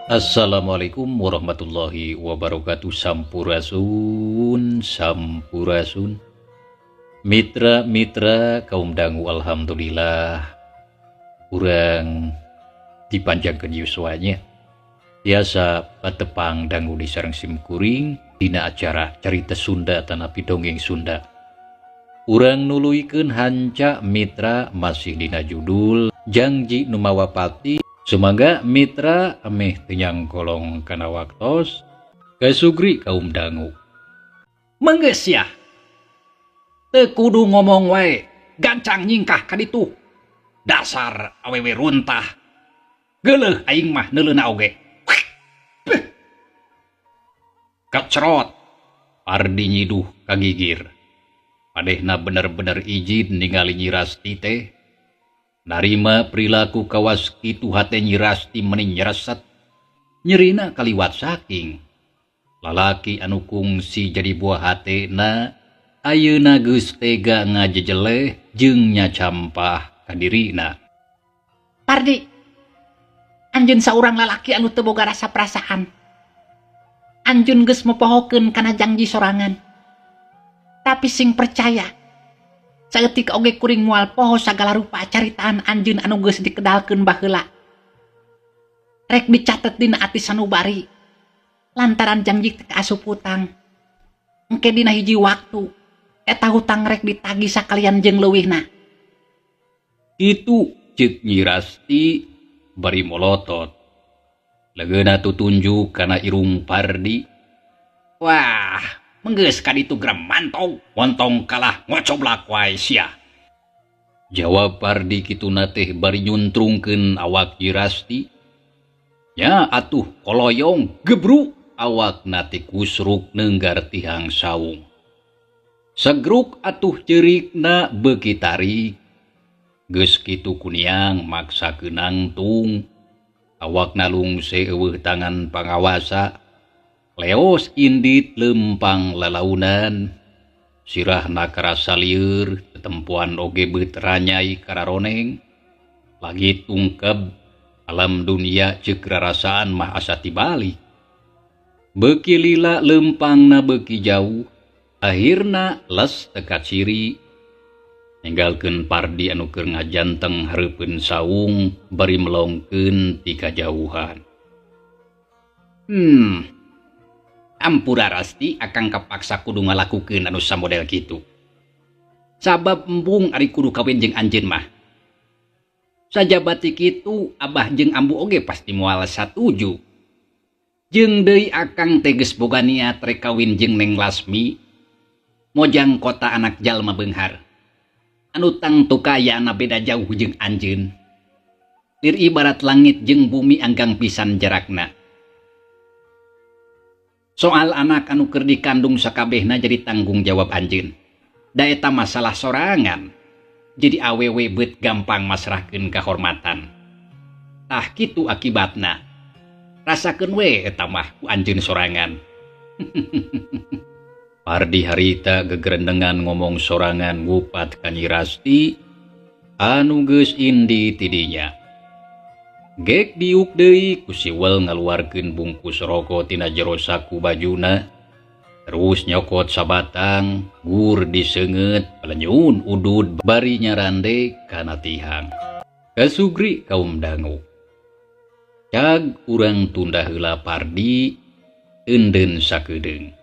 Assalamualaikum warahmatullahi wabarakatuh. Sampurasun, sampurasun. Mitra-mitra kaum dangu, alhamdulillah urang dipanjangkeun yuswanya. Biasa patepang dangu di sareng simkuring dina acara carita Sunda tanapi dongeng Sunda. Urang nuluykeun hanca mitra masih dina judul Janji Nu Mawapati. Semoga mitra ameh tenyang kolong kana waktos kasugri kaum dangu. Menggeus ya, teu kudu ngomong wae, gancang nyingkah ka ditu. Dasar awewe runtah. Geuleuh aing mah neuleuna oge. Kacrot, Pardi nyiduh kagigir. Padehna bener-bener izin ningali Nyi Rasti teh. Narima perilaku kawas kitu hate Nyi Rasti meni nyereset. Nyerina kaliwat saking. Lalaki anu kungsi jadi buah hatena ayeuna geus tega ngajejeleh jeung nyacampah ka dirina. Pardi, anjeun saurang lalaki anu teu boga rasa perasaan. Anjeun geus mepohokeun kana janji sorangan. Tapi sing percaya, saeutik oge kuring moal poho sagala rupa caritaan anjeun anu geus dikedalkeun baheula. Rek dicatet dina ati sanubari, lantaran janji teu kaasup hutang. Engke dina hiji waktu, eta hutang rek ditagih sakalian jeung leuwihna. Itu ceuk Nyi Rasti bari molotot. Legeuna tutunjuk kana irung Pardi. Wah, menggeus ka ditu gram mantong, montong kalah ngocoblak wae sia. Jawab Pardi kituna teh bari nyuntrungkeun awak Nyi Rasti. Nya atuh koloyong gebruk awak nate kusruk neunggar tihang saung. Segruk atuh ceurikna beuki tarik. Geus kitu kuniang maksakeun nangtung. Awakna lungse eueuh tangan pangawasa. Leos indit lempang lalaunan. Sirahna karasa lieur, tetempuan oge beut ranyai kararoneng. Lagi tungkeb alam dunia ceuk rarasaan mah asa tibalik. Beuki lila lempangna beuki jauh. Akhirna les teka ciri. Ninggalkeun Pardi anu keur ngajanteng hareupeun saung bari melongkeun ti kajauhan. Ampura Rasti akang kapaksa kudu ngalakukeun anu samodel kitu. Sabab embung ari kudu kawin jeung anjeun mah. Sajabati kitu Abah jeung Ambu oge pasti moal satuju. Jeung deui akang teges boga niat rek kawin jeung Neng Lasmi, mojang kota anak jalma beunghar. Anu tangtu kayaana beda jauh jeung anjeun. Lir ibarat langit jeung bumi anggang pisan jarakna. Soal anak anu keur dikandung sakabehna jadi tanggung jawab anjeun. Da eta masalah sorangan. Jadi awewe beut gampang masrahkeun kahormatan. Tah kitu akibatna. Rasakeun we eta mah ku anjeun sorangan. Pardi harita gegerendengan ngomong sorangan ngupat ka Nyi Rasti anu geus indi tidinya. Gek diuk deui ku siwel ngaluarkeun bungkus rokok tina jero saku bajuna. Terus nyokot sabatang, gur diseungeut, palenyun udud bari nyarande kana tihang. Kasugri kaum dangu. Cag urang tunda heula Pardi eundeun sakeudeung.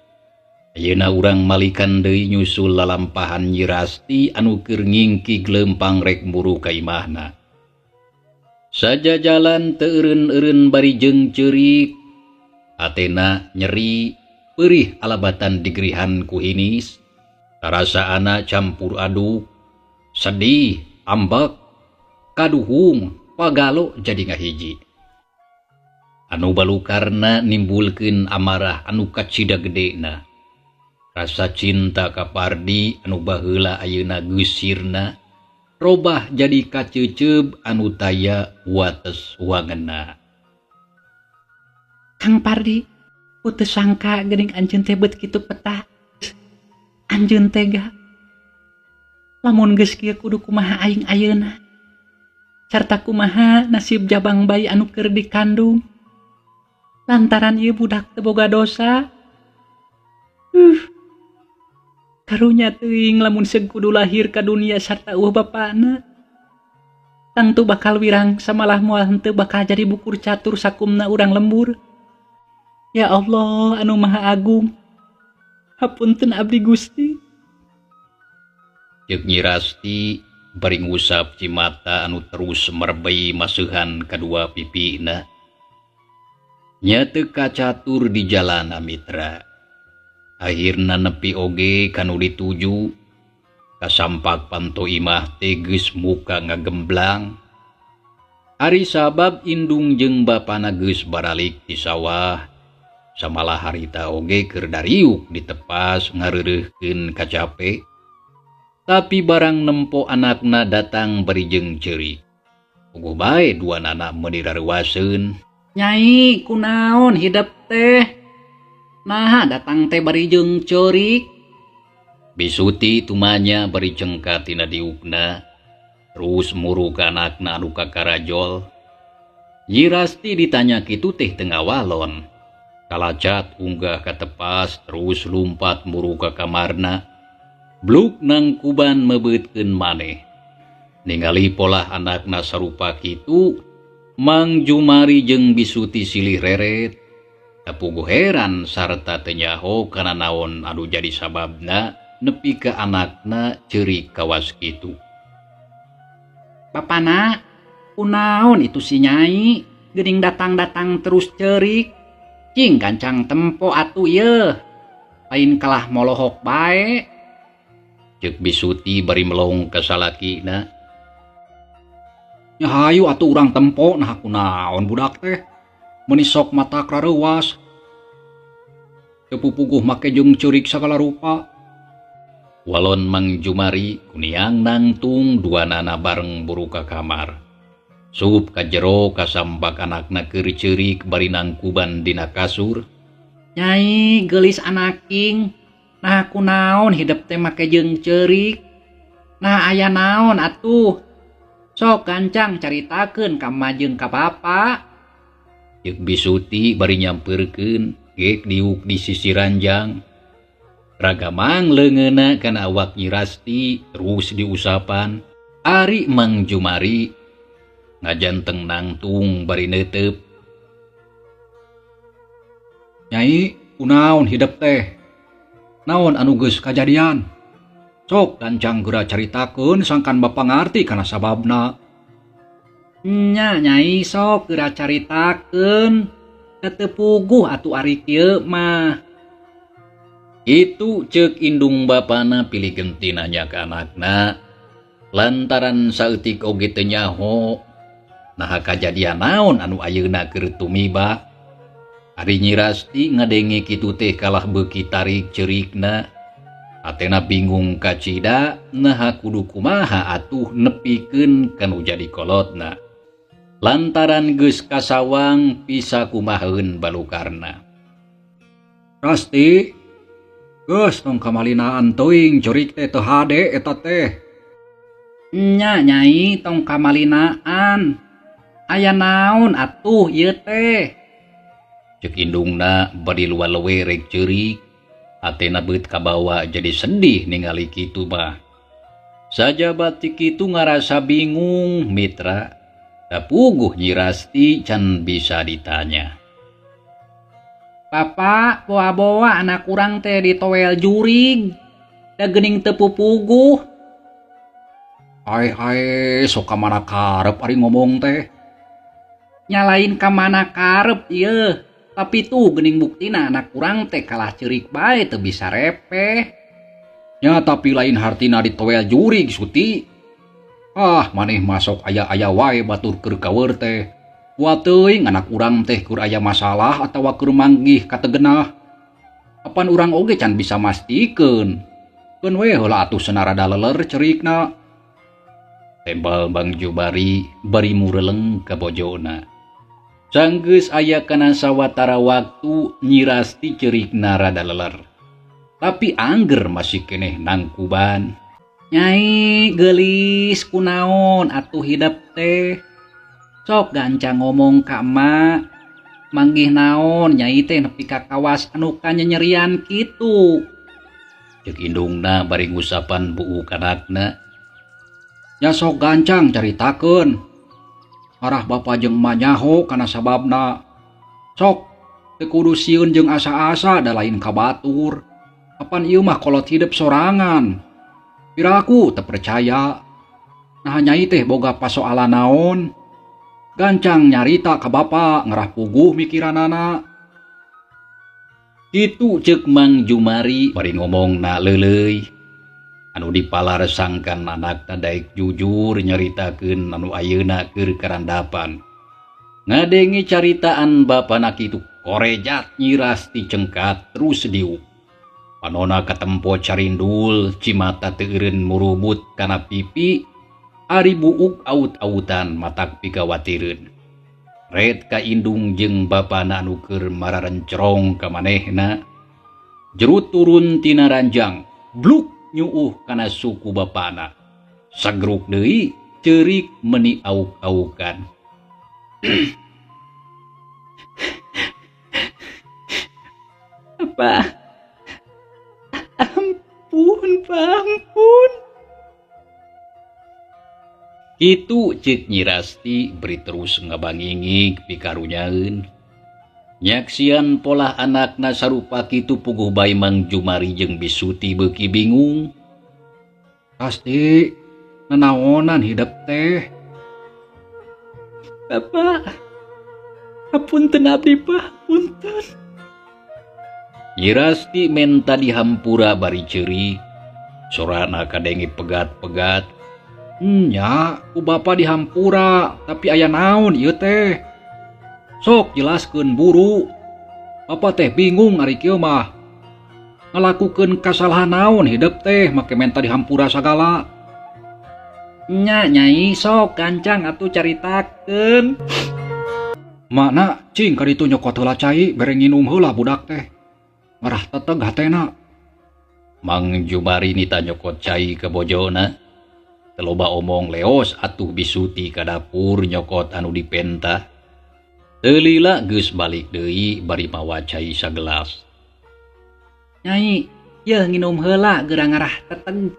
Ayeuna urang malikan deui nyusul lalampahan Nyi Rasti anu keur ngingkig lempang rek mburu ka imahna. Saja jalan teu eureun-eureun bari jeung ceurik. Atena nyeri, perih alabatan digerihan ku hinis. Tarasaana campur aduk, sedih, ambek, kaduhung, pagalo jadi ngahiji. Anu balukarna nimbulkeun amarah anu kacida gedena. Rasa cinta ka Pardi anu baheula ayeuna geus sirna robah jadi kaceuceub anu taya wates wangeunna. Kang Pardi, putus sangka geuning anjeun teh beut kitu peta. Anjeun tega. Lamun geus kieu kudu kumaha aing ayeuna. Sarta kumaha nasib jabang bayi anu keur dikandung. lantaran ieu budak teu boga dosa. Karunya teuing lamun seug kudu lahir ka dunia sarta eueuh bapana. Tangtu bakal wirang samalah moal henteu bakal jadi bukur catur sakumna urang lembur. Ya Allah anu Maha Agung, hapunten abdi Gusti. Ceuk Nyi Rasti bari ngusap cimata anu terus merbei masuhan kadua pipina. Nya teu kacatur di jalana mitra. Akhirna nepi oge kanu dituju, kasampak panto imah teges muka ngagemblang. Ari sabab indung jeung bapana geus baralik di sawah, samalah harita oge keur dariuk ditepas ngareureuhkeun kacape. Tapi barang nempo anakna datang bari jeung ceurik. Puguh bae duanana meuni rareuwaseun. Nyai, kunaon hidup teh? Nah, datang teh bari jeung ceurik. Bisuti tumanya bari cengkat tina diukna, terus muru ka anakna anu kakarajol. Nyi Rasti ditanya kitu teh teu ngawalon. Kalacat unggah ka tepas terus lumpat muru ka kamarna. Bluk nang kuban mebeutkeun maneh. Ningali polah anakna sarupa kitu, Mang Jumari jeung Bisuti silih reret. Tapuguh heran sarta teu nyaho kana naon anu jadi sababna nepi ka anakna ceurik kawas kitu. Bapana, kunaon itu si Nyai? Geuning datang-datang terus ceurik. Cing gancang tempo atuh yeuh. Lain kalah molohok bae. Ceuk Bisuti bari melong ka salakina. Nya hayu atuh urang tempo nah kunaon budak teh. Meuni sok mata kareuwas. Teu pupuguh make jeung ceurik sagala rupa. Walon Mang Jumari kuniang nangtung duanana bareng buru ka kamar. Sup ka jero kasampak anakna keur ceurik bari nangkuban dina kasur. Nyai, geulis anaking. Nah kunaon hidup teh make jeung ceurik? Nah aya naon atuh? Sok gancang caritakeun ka Ma jeung ka Bapa. Ceuk Bisuti bari nyampeurkeun gek diuk di sisi ranjang. Ragamang leungeuna kana awak Nyi Rasti terus diusapan. Ari Mang Jumari ngajanteng nangtung bari neuteup. Nyai, kunaon hidup teh? Naon anu geus kajadian? Sok gancang geura caritakeun sangkan Bapa ngarti kana sababna. Nya Nyai sok geura caritakeun. Teu puguh atuh ari kieu mah. Itu ceuk indung bapana pilih genti nanya ka anakna. Lantaran saeutik oge teu nyaho naha kajadian naon anu ayeuna keur tumiba. Ari Nyi Rasti ngadenge kitu teh kalah beuki tarik ceurikna. Atena bingung kacida naha kudu kumaha atuh nepikeun kanu jadi kolotna. Lantaran geus kasawang pisa kumaheun balukarna. Rasti, geus tong kamalinaan teuing ceurik teh teu hade eta teh. Nya Nyai tong kamalinaan. Aya naon atuh ieu teh? Ceuk indungna bari luar-lewe rek ceurik. Atena beut kabawa jadi sedih ningali kitu mah. Sajabat ti kitu ngarasa bingung mitra. Tapuguh Nyi Rasti can bisa ditanya. Bapak, boa-boa anak urang teh ditowel jurig. Da geuning teu pupuguh. Hae sok ka mana karep ari ngomong teh. Nyalain ka mana karep ieu. Tapi tuh geuning buktina anak urang teh kalah ceurik bae teu bisa repeh. Nya tapi lain hartina ditowel jurig Suti. Maneh masuk aya-aya wae batur keur kaweur teh. Buat teuing anak urang teh keur aya masalah atawa keur manggih kategenah. Apan urang oge can bisa mastikeun. Keun we heula atuh senarada leler ceurikna. Tembal Mang Jumari bari mureleng ka bojona. Sanggeus aya kana sawatara waktu Nyi Rasti ceurikna rada leler. Tapi angger masih keneh nangkuban. Nyai, geulis kunaon atuh hidup teh? Sok gancang ngomong ka Ma. Manggih naon Nyai teh nepi ka kawas anu kanyerian kitu. Cek indungna bari ngusapan buuk anakna. Ya sok gancang caritakeun. Arah bapa jeung emak nyaho kana sababna. Sok teu kudu sieun jeung asa-asa da lain kabatur. Kapan ieu mah kolot hidup sorangan. Piraku teu percaya. Nah Nyai teh boga pasoalan naon? Gancang nyarita ka bapa ngerah puguh mikiranana. Kitu ceuk Mang Jumari bari ngomongna leuleuy. Anu dipalaresangkan anakna daek jujur nyaritakeun anu ayeuna keur karandapan. Ngadenge caritaan bapana kitu korejat Nyi Rasti cengkat terus diuk. Panona katempo carindul cimata teu eureun murubut kana pipi. Ari buuk aut-autan matak pigawatireun. Red ka indung jeung bapana anu keur mararencrong ka manehna. Jerut turun tina ranjang, bluk nyuuh kana suku bapana. Sagruk deui ceurik meuni auk-aukan. Apa? Ampun, Pak, ampun. Itu ceuk Nyi Rasti beri terus ngabangingig pikarunyaeun. Nyaksian pola anakna sarupa kitu puguh bae Mang Jumari jeung Bisuti beuki bingung. Pasti nanaonan hidup teh. Bapak, apunten abdi Pak, punten. Nyi Rasti menta dihampura bari ceurik. Sorana kadenge pegat-pegat. Nya, ku bapa dihampura, tapi aya naon ieu teh? Sok jelaskeun buru. Bapa teh bingung ari kieu mah. Ngalakukeun kasalahan naon hidup teh make menta dihampura sagala. Nya Nyai sok gancang atuh caritakeun. Makna cing ka ditu nyokot heula cai bere nginum heula budak teh. Ngarah teteg hatena. Mang Jumari nita nyokot cai ke bojona. Teloba omong leos atuh Bisuti ka dapur nyokot anu dipenta. Teu lila geus balik deui bari mawa cai sagelas. Nyai, yeuh nginum heula geura ngarah teteg.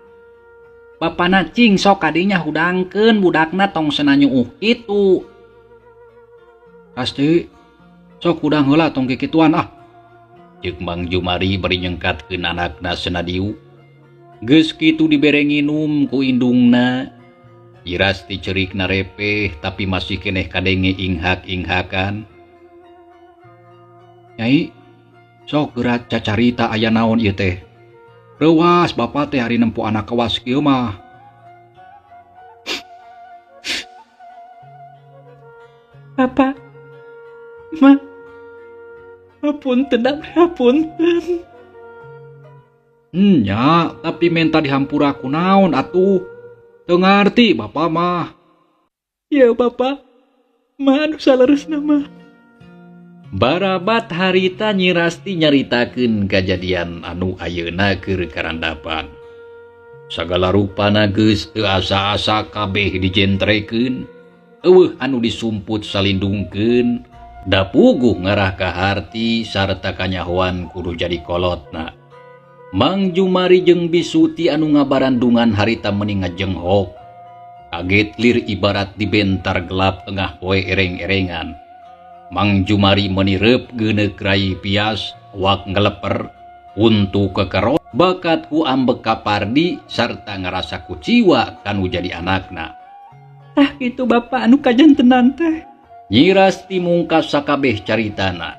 Bapana cing sok kadinya hudangkeun budakna tong seuna nyuuh kitu. Pasti sok hudang heula tong kikituan ah. Ceuk Mang Jumari bari nyengkatkeun anakna seuna diuk. Geus kitu dibere nginum ku indungna. Nyi Rasti ceurikna repeh tapi masih keneh kadenge inghak-inghakan. Nyai, sok geura cacarita aya naon ieu teh. Reuwas bapa teh hari nempo anak kawas kieu mah. Bapak, Ma, apunten abdi apunten. Nya, tapi menta dihampura ku naon atuh. Teu ngarti bapa mah. Ya Bapak, Ma anu saleresna mah. Barabat harita Nyi Rasti nyaritakeun kajadian anu ayeuna keur karandapan. Sagala rupana geus teu asa-asa kabeh dijentrekeun. Eueuh anu disumput salindungkeun. Da puguh ngarah ka harti sarta kanyahoan kudu jadi kolotna. Mang Jumari jeung Bisuti anu ngabarandungan harita meuni ngajenghok. Kaget lir ibarat dibentar gelap tengah poe ereng-erengan. Mang Jumari meuni reup geuneuk rai pias, wak ngeleper, untu kekerot, bakat ku ambek ka Pardi sarta ngarasa ku ciwa kanu jadi anakna. Tah kitu Bapak anu kajantenan teh. Nyi Rasti mungkas sakabeh caritana.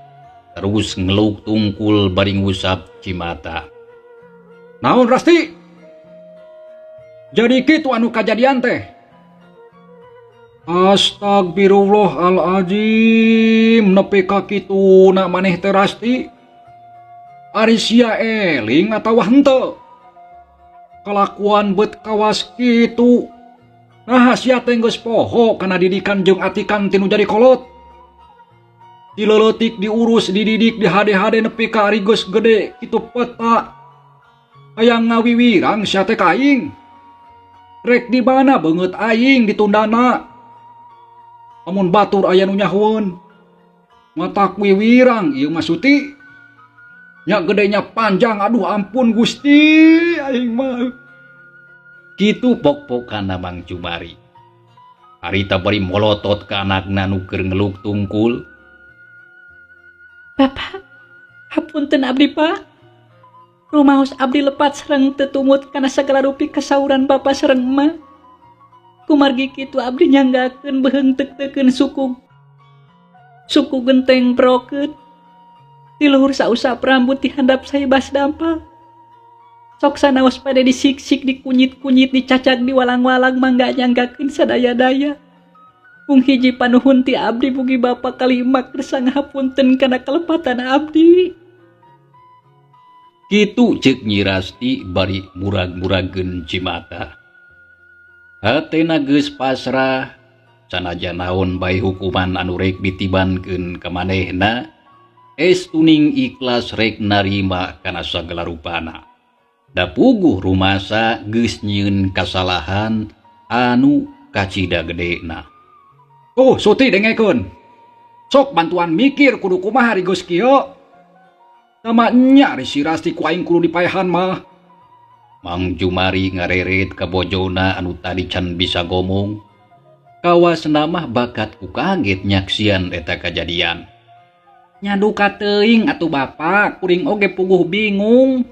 Terus ngeluk tungkul bari ngusap cimata. Naon Rasti? Jadi kitu anu kajadian teh. Astagfirullahaladzim, nepi ka kituna maneh teh Rasti. Ari sia eling atawa henteu? Kalakuan beut kawas kitu. Nah sia teh geus poho kana didikan jeung atikan tinu jadi kolot. Dileutik diurus dididik dihade-hade nepi ka ari geus gede kitu peta. Hayang ngawiwirang sia teh ka aing. Rek di mana beungeut aing ditundana. Amun batur aya nu nyahoeun. Matak wiwirang ieu mah Suti. Nya gedenya panjang, aduh ampun Gusti, aing mah. Kitu pok-pokana Mang Jumari. Harita bari molotot ka anakna nu keur ngeluk tungkul. Bapak, hapunten abdi Pak. Rumaos abdi lepat sareng tetumut kana sagala rupi kasauran Bapak sareng emak. Kumargi kitu abdi nyanggakeun beheung teu-teukeun suku genteng brokeun. Di luhur sausap rambut di handap saya bas dampal. Sok sanaos pada disik-sik, dikunyit-kunyit, dicacak, diwalang-walang, mangga nyanggakeun sadaya-daya. Ung hiji panuhun ti abdi mugi Bapak kalimak gersang hapunten kana kalepatan abdi. Kitu ceuk Nyi Rasti bari murag-murageun cimata. Hatena geus pasrah, sanajan naon bae hukuman anu rek ditibankeun ka manehna, tuning ikhlas rek narima kana sagala rupana. Da puguh rumasa geus nyieun kasalahan anu kacida gedena. Oh, Suti dengekeun. Sok bantuan mikir kudu kumaha ri geus kieu. Sama nya ri si Rasti ku aing kudu dipaehan mah. Mang Jumari ngareret ka bojona anu tadi can bisa ngomong. Kawasna mah bakat ku kaget nyaksian eta kajadian. Nyaduka teuing atuh Bapak, kuring oge puguh bingung.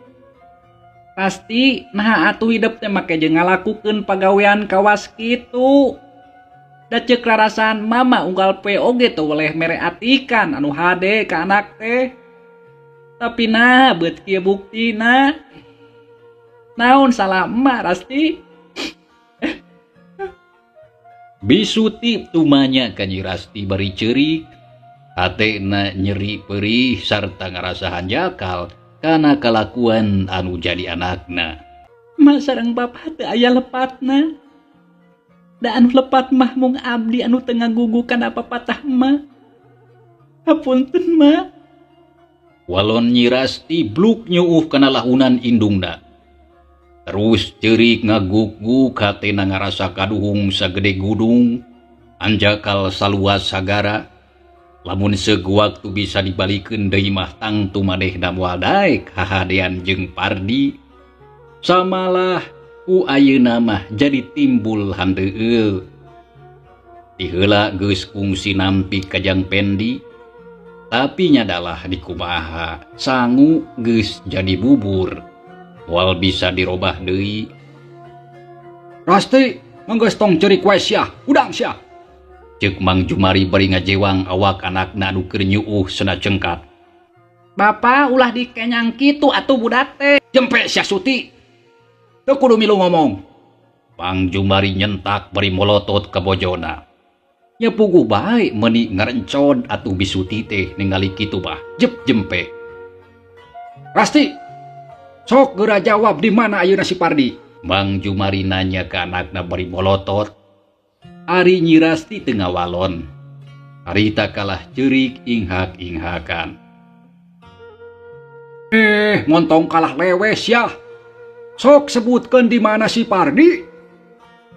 Pasti nah atuh hidup teh make jeung ngalakukeun pagawean kawas kitu. Da ceuk rarasan mama unggal poe oge teu weleh mere atikan anu hade ka anak teh. Tapi nah beut kieu buktina. Naon salah emak Rasti? Bisuti tumanya ka Nyi Rasti bari ceurik. Hatena nyeri perih sarta ngarasa hanjakal kana kalakuan anu jadi anakna. Mak sareng Bapak teu aya lepatna. Da anu lepat mah mung abdi anu teu ngagugukan apa patah emak. Hapunten Mak. Walon Nyi Rasti bluk nyuuh kana lahunan indungna. Terus ceurik ngaguk-guk hatena ngarasa kaduhung sagede gudung, anjakal saluas sagara. Lamun seug waktu bisa dibalikeun deui mah tangtu manehna moal daek hahadean jeung Pardi. Samalah ku ayeuna mah jadi timbul handeueul. Ti heula geus kungsi nampi ka Jang Pendi, tapi nyadalah dikumaha sangu geus jadi bubur. Moal bisa dirobah deui. Rasti, manggeus tong ceurik wae sia, udang sia. Ceuk Mang Jumari bari ngajewang awak anakna anu keur nyuuh cenah cengkat. Bapak ulah dikenyang kitu atuh budak teh. Jempe sia Suti. Teu kudu milu ngomong. Mang Jumari nyentak bari molotot ka bojona. Nya puguh bae meuni ngarencod atuh Bisuti teh ningali kitu bah. Jep jempe. Rasti, sok geura jawab di mana ayeuna si Pardi. Mang Jumari nanya ke anakna bari molotot. Ari Nyi Rasti teu ngawalon. Harita kalah ceurik inghak-inghakan. Montong kalah lewes ya. Sok sebutkeun di mana si Pardi.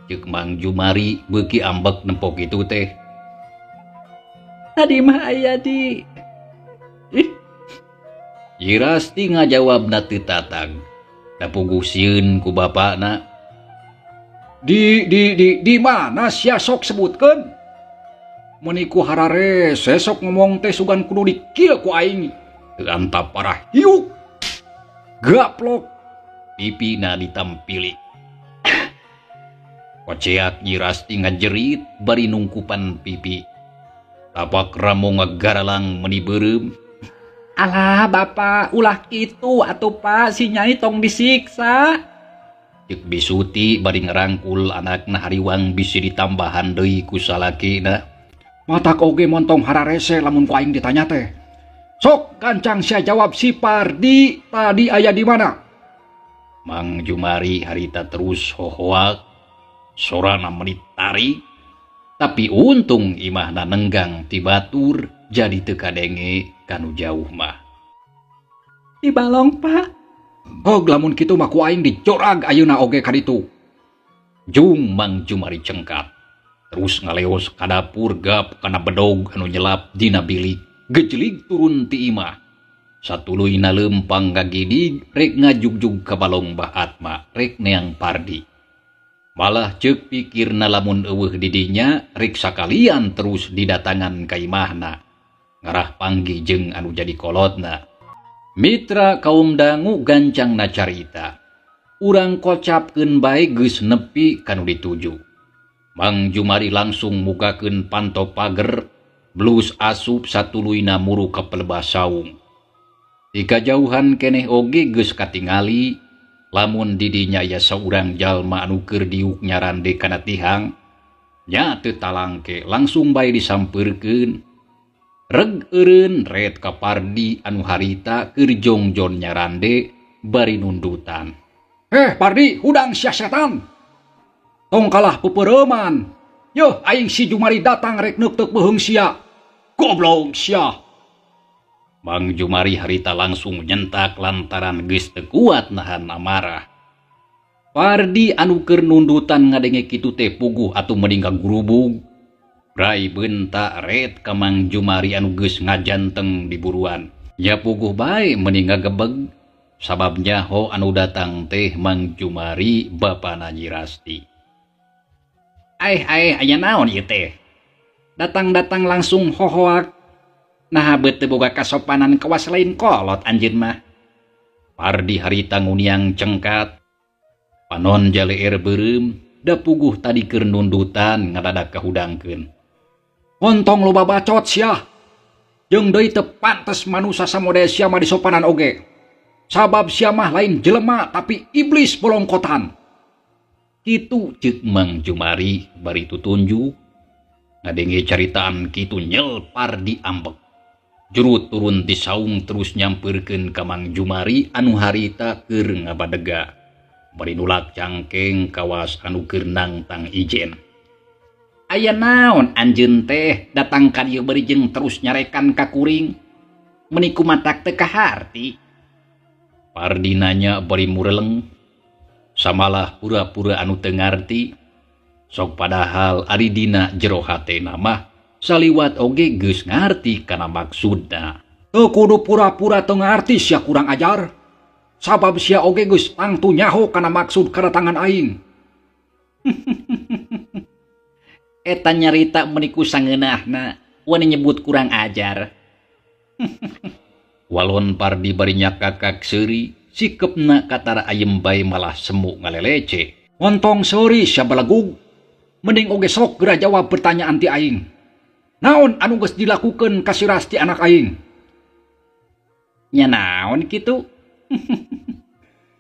Ceuk Mang Jumari beuki ambek nempok itu teh. Tadi mah aya di Nyi Rasti ngajawabna teu tatag. Da puguh sieun ku bapakna. Di mana sia sok sebutkeun? Meuni ku harare sesok ngomong teh sugan kudu dikieu ku aing. Teu antap parah. Hiuk. Gaplok. Pipina ditampilik. Koceak Nyi Rasti ngajerit bari nungkupan pipi. Tapak ramo ngagaralang meuni beureum. Alah Bapak, ulah kitu atuh Pak, si Nyai tong disiksa. Ceuk Bisuti bari ngerangkul anakna hariwang bisi ditambahan deui ku salakina. Matak oge montong hararese lamun ku aing ditanya teh. Sok gancang sia jawab si Pardi tadi aya di mana? Mang Jumari harita terus hohoak, sorana menit tarik. Tapi untung imahna nenggang ti batur jadi teu kadenge kanu jauh mah. Di balong Pak. Hog lamun kitu mah ku aing dicorag ayeuna oge ka ditu. Jung Mang Jumari cengkat. Terus ngaleos ka dapur gap kana bedog anu nyelap dina bilik. gejelig turun ti imah. Satuluyna lempang gagidig rek ngajugjug ka balong Mbah Atma rek neang Pardi. Malah ceuk pikirna lamun eueuh didinya rek sakalian terus didatangan ka imahna. Ngarah panggih jeung anu jadi kolotna. Mitra kaum dangu gancangna carita. Urang kocapkeun bae geus nepi kanu dituju. Mang Jumari langsung mugakeun panto pager, blus asup satuluyna muru ka pelebah saung. Di kajauhan keneh oge geus katingali, lamun didinya aya saurang jalma anu keur diuk nyarande kana tihang, nya teu talangke langsung bae disampeurkeun. Reg eureun ret ka Pardi anu harita keur jongjon nyarande bari nundutan. Pardi, hudang sia setan. Tong kalah peupeureuman. Yeuh, aing si Jumari datang rek neuk-teuk beuheung sia. Goblok sia. Mang Jumari harita langsung nyentak lantaran geus teu kuat nahan amarah. Pardi anu keur nundutan ngadenge kitu teh puguh atuh mending gurubug. Rai beunta ret ka Mang Jumari anu geus ngajanteng di buruan. Ya puguh bae mending gagebeg. Sababnya ho anu datang teh Mang Jumari bapana Nyi Rasti. Aya naon ieu teh? Datang-datang langsung hohoak. Nah beuteung boga kasopanan kawas lain kolot anjeun mah. Pardi harita nguniang cengkat. Panon jaleer beureum da puguh tadi keur nundutan ngadadak kahudangkeun. Ontong loba bacot sia. Jeung deui teu pantes manusa samodel sia mah disopanan oge. Sabab sia mah lain jelema tapi iblis bolongkotan. Kitu ceuk Mang Jumari bari tutunjuk. Ngadenge caritaan kitu nyel Pardi ambek. Jurut turun di saung terus nyampeurkeun ka Mang Jumari anu harita keur ngabadega. Bari nulak cangkeng kawas anu keur nangtang ijen. Aya naon anjeun teh datang ka dieu bari jeung terus nyarekan ka kuring? Meuni kumatak teu kaharti. Pardi nanya bari mureleng. Samalah pura-pura anu teu ngarti. Sok padahal ari dina jero hatena mah saliwat oge geus ngarti kana maksudna. Teu kudu pura-pura teu ngarti sia kurang ajar. Sabab sia oge geus tangtu nyaho kana maksud kedatangan aing. Eta nyarita meuni ku sangeunahna wani nyebut kurang ajar. Walon Pardi bari nyakakak seuri, sikepna katara ayem bae malah semu ngalelece. Ontong seuri sia balegug. Mending oge sok geura jawab pertanyaan ti aing. Naon anu geus dilakukeun ka si Rasti anak aing? Nya naon kitu?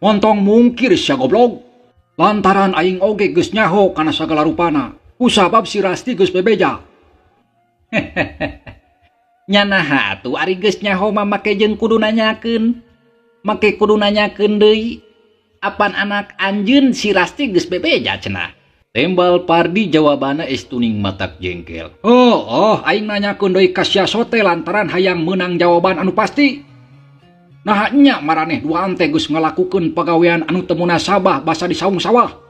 Ontong mungkir sia goblok. Lantaran aing oge geus nyaho kana sagala rupana. Kusabab si Rasti geus bebeja. Nya naha atuh ari geus nyaho mah make jeung kudu nanyakeun. Make kudu nanyakeun deui. Apan anak anjeun si Rasti geus bebeja cenah. Tembal Pardi jawabana estuning matak jengkel. Aing nanyakeun deui ka sia sote lantaran hayang meunang jawaban anu pasti. Nah nya maraneh duaan teh geus ngalakukeun pagawean anu teu munasabah basa di saung sawah.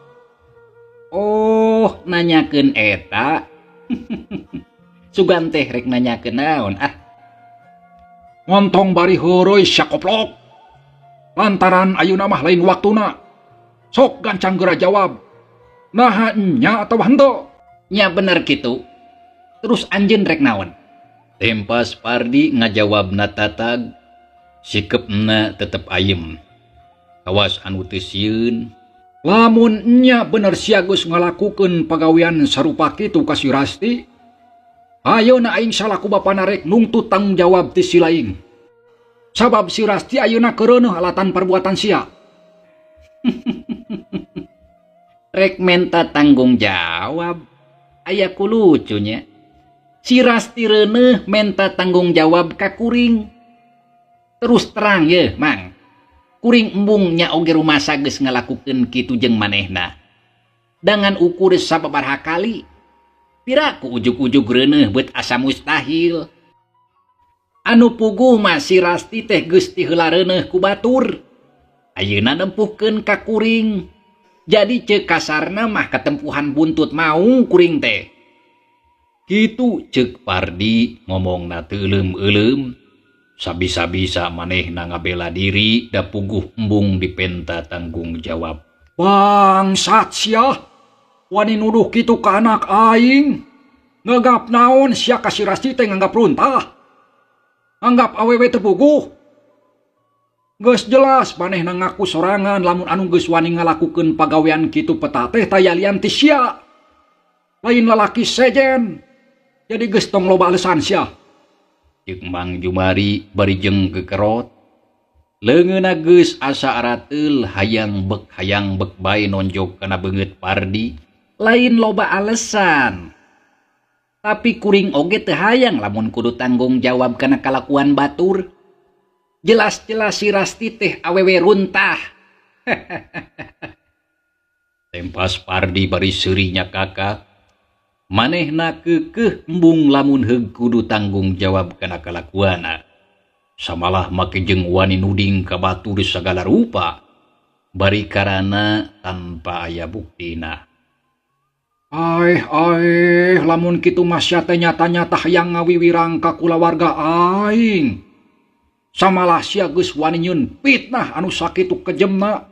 Oh, nanyakeun eta. Sugan teh rek nanyakeun naon ah. Ngontong bari heureuy sia koplok. Lantaran ayeuna mah lain waktuna. Sok gancang geura jawab. Nah nya atau henteu? Nya bener kitu. Terus anjeun rek naon? Tempas Pardi ngajawabna tatag. Sikepna tetep ayem. Kawas anu teu sieun. Lamun nya bener sia geus ngalakukeun pagawean sarupa kitu ka si Rasti. Ayeuna aing salaku bapana rek nuntut tanggung jawab ti si laing. Sabab si Rasti ayeuna keureuneuh alatan perbuatan sia. Rek menta tanggung jawab. Aya ku lucunya. Si Rasti reuneuh menta tanggung jawab ka kuring. Terus terang ye, Mang. Kuring embung nya oge rumasa geus ngalakukeun kitu jeung manehna. Dengan ukur sababaraha kali. Piraku ujug-ujug reuneuh beut asa mustahil. Anu puguh mah si Rasti teh geus ti heula reuneuh ku batur. Ayeuna nempuhkeun ka kuring. Jadi ceuk kasarna mah katempuhan buntut maung kuring teh. Kitu cek Pardi ngomongna teu euleum-euleum. Sabisa-bisa manehna ngabela diri da puguh embung dipenta tanggung jawab. Bangsat sia, wani nuduh kitu ka anak aing. Nganggap naon sia ka si Rasti teh nganggap runtah. Anggap awewe terpuguh. Geus jelas manehna ngaku sorangan lamun anu geus wani ngalakukeun pagawean kitu peta teh tayalian ti sia. Lain lalaki sejen. Jadi geus tong loba alesan sia. Cek Mang Jumari bari jeung gekerot. Leungeunna geus asa arateul hayang bek bae nonjok kana beungeut Pardi. Lain loba alesan. Tapi kuring oge teu hayang lamun kudu tanggung jawab kana kalakuan batur. Jelas-jelas si Rasti teh awewe runtah. Tempas Pardi bari seurinya kakak. Manehna keukeuh embung lamun heug kudu tanggung jawab kana kalakuana. Samalah make jeung wani nuding ka batur sagala rupa. Bari karana tanpa aya buktina. Lamun kitu mah sia teh nyata-nyata hayang ngawiwirang ka kulawarga aing. Samalah sia geus wani nyieun fitnah anu sakitu kejemna.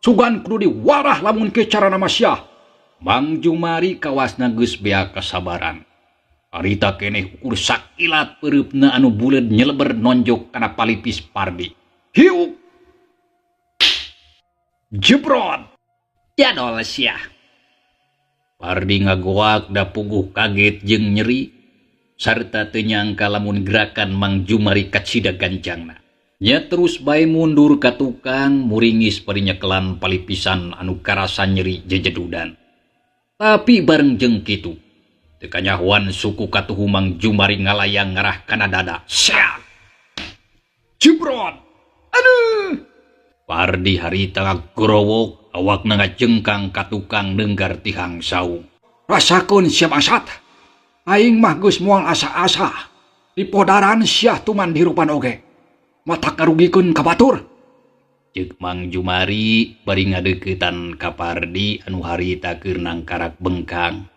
Sugan kudu diwarah lamun ke carana mah sia. Mang Jumari kawasna geus bea kasabaran. Harita keneh ukur sakilat peureupna anu buleud nyeleber nonjok kana palipis Pardi. Hiuk! Jebrot! Jadol sia. Pardi ngagoak da puguh kaget jeung nyeri. Sarta teu nyangka lamun gerakan Mang Jumari kacida gancangna. Nya terus bae mundur ka tukang muringis parinyekelan palipisan anu karasa nyeri jejedudan. Tapi bareng jeung kitu, teu kanyahoan suku katuhu Mang Jumari ngalayang ngarah kana dada. Sia! Jebrot! Aduh! Pardi harita ngagorowok, awakna ngajengkang ka tukang neunggar tihang saung. Rasakeun sia bangsat. Aing mah geus moal asa-asa. Dipodaran sia tuman dirupan oge. Mata karugikeun ka batur. Ceuk Mang Jumari bari ngadeuketan ka Pardi anu harita keur nangkarak bengkang.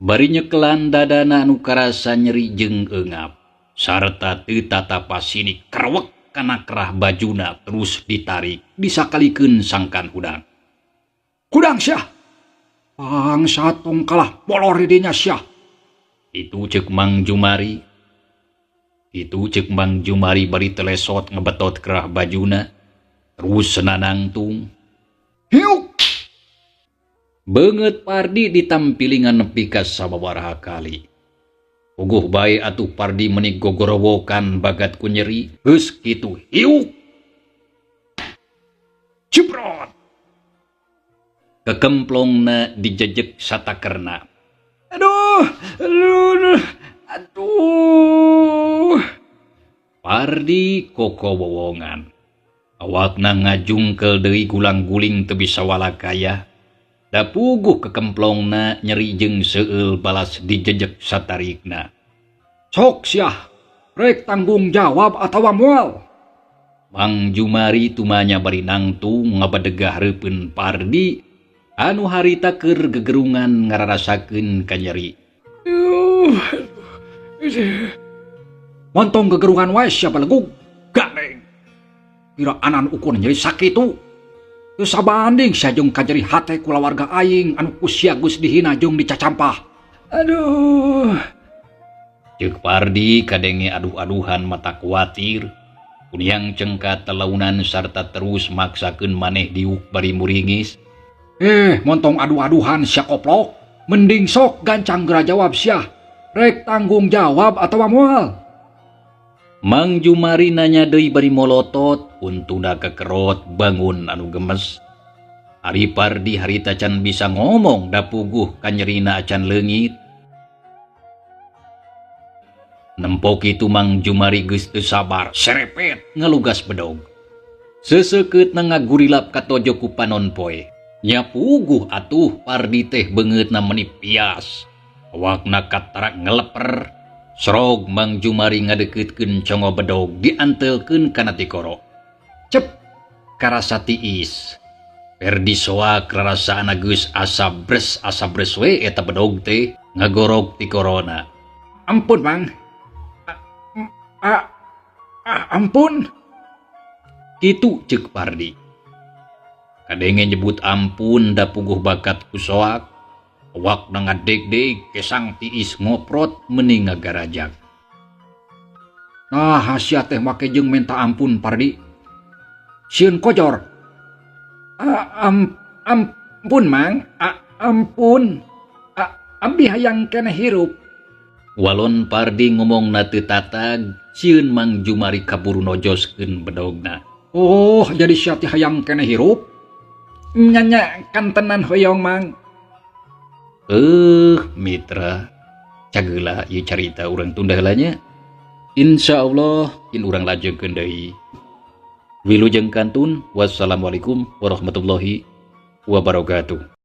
Bari nyekelan dadana anu karasa nyeri jeung eungap. Sarta teu tatapa sini kerwek kana kerah bajuna terus ditarik disakalikeun sangkan hudang. Hudang sia. Bangsat tong kalah molor didinya sia. Itu ceuk Mang Jumari. Bari telesot ngebetot kerah bajuna. Terus senanangtung. Hiuk! Beungeut Pardi ditampilingan nepi ka sababaraha kali. Puguh bae atuh Pardi meuni gogorowokan bagat ku nyeri. Geus kitu hiuk! Jebrot! Kekemplongna dijejek satakerna. Aduh! Pardi koko wowongan. Awakna ngajungkel deui gulang-guling teu bisa walakaya. Da puguh kekemplongna nyeri jeung seueul balas dijejek satarikna. Sok sia, rek tanggung jawab atawa moal. Mang Jumari tumanya bari nangtung ngabadegah reupeun Pardi anu harita keur gegerungan ngararasakeun ka nyeri. Montong gegerungan wae sia balegug. Ganeng. Kira anan ukur nyeri sakitu. Teu sabanding sia jeung kajeri hate kulawarga aing anu ku sia geus dihina jeung dicacampah. Aduh. Ceuk Pardi kadenge aduh-aduhan mata kuatir. Kuniang cengkat telaunan sarta terus maksakeun maneh diuk bari muringis. Montong aduh-aduhan sia koplok. Mending sok gancang geura jawab sia. Rek tanggung jawab atawa moal. Mang Jumari nanya deui bari molotot, untuna kekerot bangun anu gemes. Ari Pardi harita can bisa ngomong da puguh kanyerina acan leungit. Nempok itu Mang Jumari geus teu sabar, serepet ngalugas bedog. Seseukeutna ngagurilap katojo ku panon poe. Nya puguh atuh Pardi teh beungeutna meuni pias. Awakna katarak ngeleper. Srog Mang Jumari ngadeukeutkeun congo bedog dianteulkeun kana ti koro. Cep karasa tiis. Perdi soak rarasaan geus asa bres we eta bedog teh ngagorok ti corona. Ampun, Mang. Ampun. Kitu ceuk Pardi. Kadenge nyebut ampun da puguh bakat ku soak. Wak na ngadeg-deg kesang tiis ngoprot mending ngagarajak. Nah, hasia teh make jeung minta ampun, Pardi. Sieun kojor. Ampun, Mang. Ampun. Abdi hayang keneh hirup. Walon Pardi ngomong na teu tatag, sieun Mang Jumari kaburu nojoskeun bedogna. Oh, jadi siati hayang keneh hirup? Nyanya kantenan hoyong, Mang. Mitra. Cageula ieu carita urang tunda heula nya. Insyaallah in urang lajengkeun deui. Wilujeng kantun. Wassalamualaikum warahmatullahi wabarakatuh.